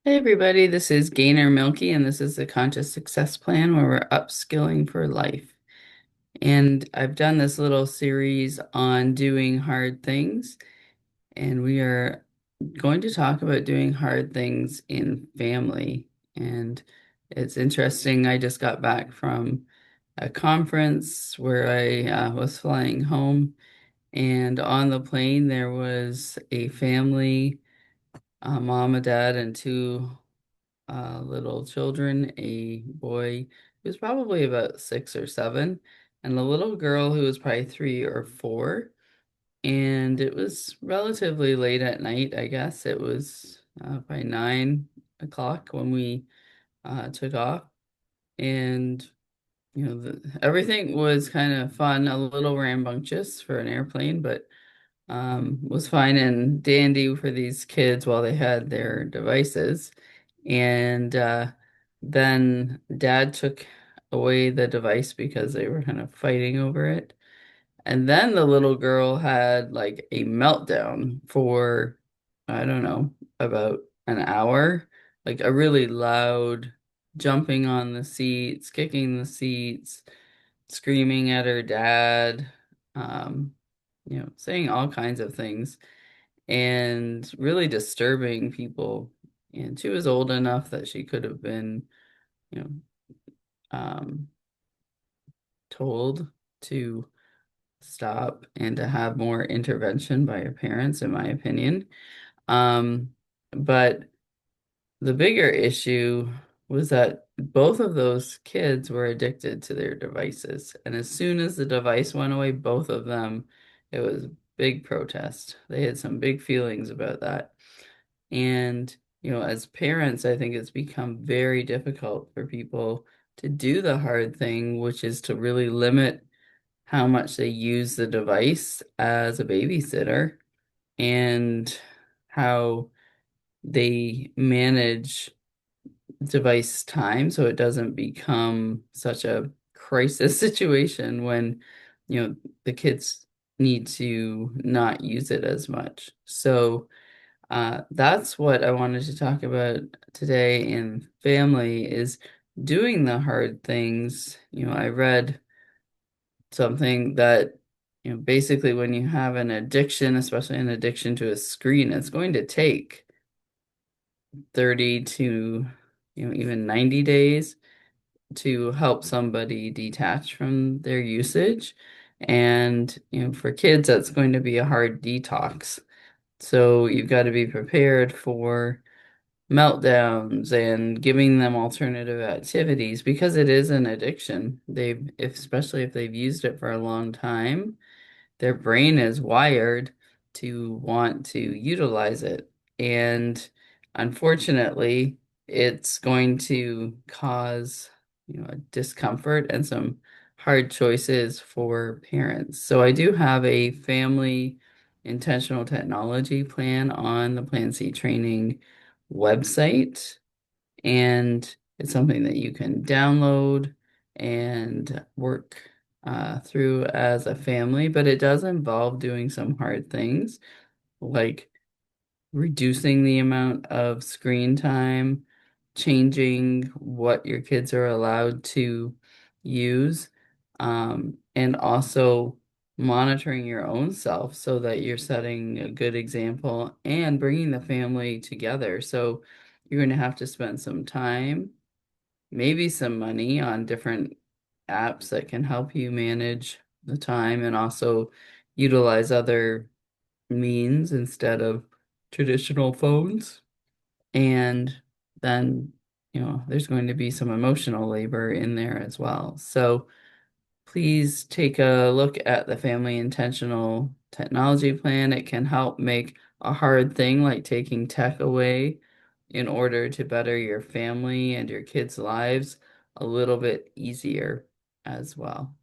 Hey everybody, this is Gainer Milky, and this is the Conscious Success Plan where we're upskilling for life. And I've done this little series on doing hard things, and we are going to talk about doing hard things in family. And it's interesting, I just got back from a conference where I was flying home, and on the plane there was a family, a mom, a dad, and two little children, a boy who was probably about 6 or 7, and a little girl who was probably 3 or 4. And it was relatively late at night, I guess. It was probably 9 o'clock when we took off. And, everything was kind of fun, a little rambunctious for an airplane, but was fine and dandy for these kids while they had their devices. And then dad took away the device because they were kind of fighting over it. And then the little girl had like a meltdown for, I don't know, about an hour, like a really loud jumping on the seats, kicking the seats, screaming at her dad, um, saying all kinds of things and really disturbing people. And she was old enough that she could have been, you know, um, told to stop and to have more intervention by her parents, in my opinion. Um, but the bigger issue was that both of those kids were addicted to their devices. And as soon as the device went away, both of them, it was big protest. They had some big feelings about that. And, as parents, I think it's become very difficult for people to do the hard thing, which is to really limit how much they use the device as a babysitter and how they manage device time so it doesn't become such a crisis situation when, the kids need to not use it as much. So, that's what I wanted to talk about today in family is doing the hard things. I read something that, basically when you have an addiction, especially an addiction to a screen, it's going to take 30 to, even 90 days to help somebody detach from their usage. And, for kids, that's going to be a hard detox. So you've got to be prepared for meltdowns and giving them alternative activities because it is an addiction. Especially if they've used it for a long time, their brain is wired to want to utilize it. And unfortunately, it's going to cause, a discomfort and some hard choices for parents. So I do have a family intentional technology plan on the Plan C training website, and it's something that you can download and work through as a family, but it does involve doing some hard things like reducing the amount of screen time, changing what your kids are allowed to use, and also monitoring your own self so that you're setting a good example and bringing the family together. So you're going to have to spend some time, maybe some money on different apps that can help you manage the time and also utilize other means instead of traditional phones. And then, there's going to be some emotional labor in there as well. So please take a look at the Family Intentional Technology Plan. It can help make a hard thing like taking tech away in order to better your family and your kids' lives a little bit easier as well.